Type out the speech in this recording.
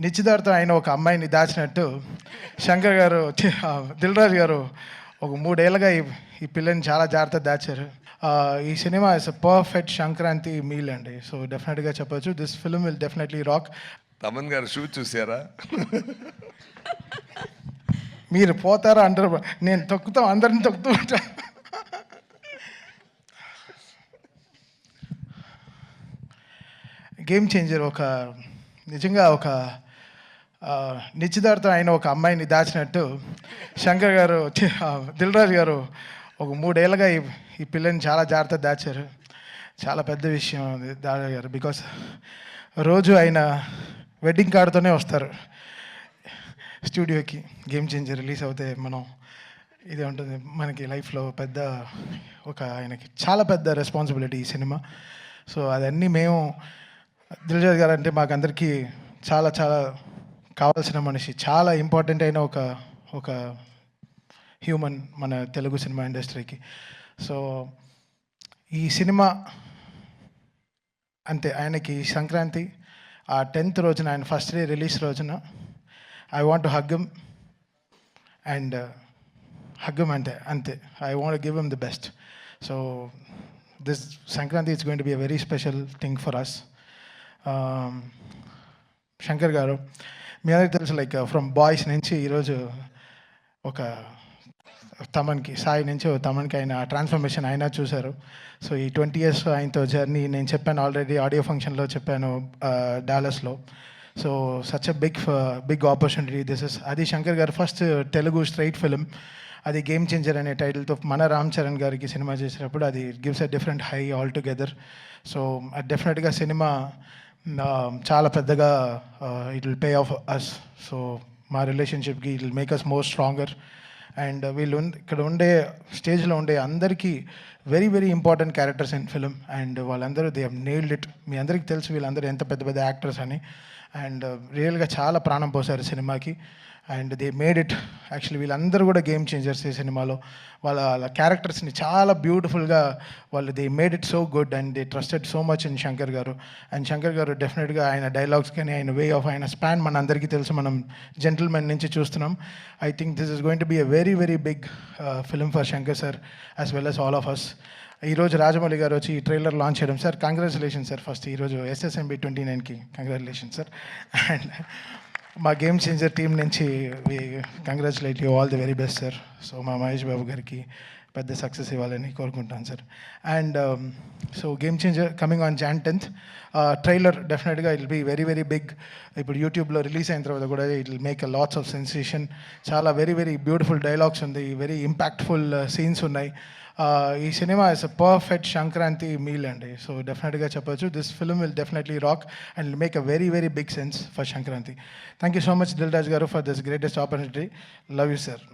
నిశ్చితార్థం అయిన ఒక అమ్మాయిని దాచినట్టు శంకర్ గారు దిల్ రాజు గారు ఒక 3 ఏళ్ళుగా ఈ పిల్లని చాలా జాగ్రత్తగా దాచారు. ఈ cinema is a perfect Sankranti meal అండి. సో డెఫినెట్గా చెప్పొచ్చు this film will definitely rock. Thaman గారు షూ చూసారా? మీరు పోతారా అంటారు, నేను తొక్కుతాం, అందరిని తొక్కుతూ ఉంటా. Game changer. నిజంగా నిశ్చితార్థం అయిన ఒక అమ్మాయిని దాచినట్టు శంకర్ గారు దిల్ రాజు గారు ఒక 3 ఏళ్ళుగా ఈ పిల్లని చాలా జాగ్రత్తగా దాచారు. చాలా పెద్ద విషయం అది దాచారు. బికాస్ రోజు ఆయన వెడ్డింగ్ కార్డుతోనే వస్తారు స్టూడియోకి. గేమ్ చేంజర్ రిలీజ్ అవుతే ఇది ఉంటుంది మనకి లైఫ్లో పెద్ద ఆయనకి చాలా పెద్ద రెస్పాన్సిబిలిటీ ఈ సినిమా. సో అదన్నీ మేము దిల్ రాజు గారు అంటే మాకందరికీ చాలా చాలా కావాల్సిన మనిషి, చాలా ఇంపార్టెంట్ అయిన ఒక హ్యూమన్ మన తెలుగు సినిమా ఇండస్ట్రీకి. సో ఈ సినిమా అంతే ఆయనకి సంక్రాంతి ఆ 10th రోజున, ఆయన ఫస్ట్ డే రిలీజ్ రోజున I want to hug him and hug him అంతే. I want give him the best. So this Sankranti it's going to be a very special thing for us. Shankar గారు మీ అందరికి తెలుసు, లైక్ ఫ్రమ్ బాయ్స్ నుంచి ఈరోజు ఒక తమన్కి, సాయి నుంచి తమన్కి ఆయన ట్రాన్స్ఫర్మేషన్ అయినా చూశారు. సో ఈ 20 years ఆయనతో జర్నీ నేను చెప్పాను ఆల్రెడీ, ఆడియో ఫంక్షన్లో చెప్పాను డాలస్లో. So such a big opportunity this is. అది Shankar garu first Telugu straight film, అది గేమ్ చేంజర్ అనే టైటిల్తో మన రామ్ చరణ్ గారికి సినిమా చేసినప్పుడు అది gives a different high all together. So డెఫినెట్గా సినిమా చాలా పెద్దగా it will pay off us. So మా రిలేషన్షిప్కి it will make us more stronger. And ఇక్కడ ఉండే స్టేజ్లో ఉండే అందరికీ very very important characters in film. And వాళ్ళందరూ దే హ్యావ్ నెయిల్డ్ ఇట్. మీ అందరికీ తెలుసు వీళ్ళందరూ ఎంత పెద్ద పెద్ద యాక్టర్స్ అని. అండ్ రియల్గా చాలా ప్రాణం పోసారు సినిమాకి. And they made it. Actually వీళ్ళందరూ కూడా గేమ్ చేంజర్స్ ఈ సినిమాలో. వాళ్ళ క్యారెక్టర్స్ని చాలా బ్యూటిఫుల్గా they made it so good. And they trusted so much in Shankar గారు. అండ్ శంకర్ గారు డెఫినెట్గా ఆయన డైలాగ్స్ కానీ, ఆయన వే ఆఫ్, ఆయన స్పాన్ మన అందరికీ తెలుసు, మనం జెంటిల్మెన్ నుంచి చూస్తున్నాం. I think this is going to be a very very big film for Shankar sir as well as all of us. ఈరోజు రాజమౌళి గారు వచ్చి ఈ ట్రైలర్ లాంచ్ చేయడం, సార్ కంగ్రాచులేషన్ సార్. ఫస్ట్ ఈరోజు SSMB 29కి కంగ్రాచులేషన్ సార్. అండ్ మా game changer team నుంచి we congratulate you, all the very best sir. So మా మహేష్ బాబు గారికి పెద్ద సక్సెస్ ఇవ్వాలని కోరుకుంటాను sir. And so game changer coming on Jan 10th. Trailer డెఫినెట్గా it will be very very big. ఇప్పుడు యూట్యూబ్లో రిలీజ్ అయిన తర్వాత కూడా it will make a lots of sensation. చాలా వెరీ వెరీ బ్యూటిఫుల్ డైలాగ్స్ ఉంది, వెరీ ఇంపాక్ట్ఫుల్ సీన్స్ ఉన్నాయి. ఈ cinema is a perfect Sankranti meal అండి. సో డెఫినెట్గా చెప్పొచ్చు this film will definitely rock and make a very very big sense for Sankranti. Thank you so much Dil Raju garu for this greatest opportunity. Love you sir.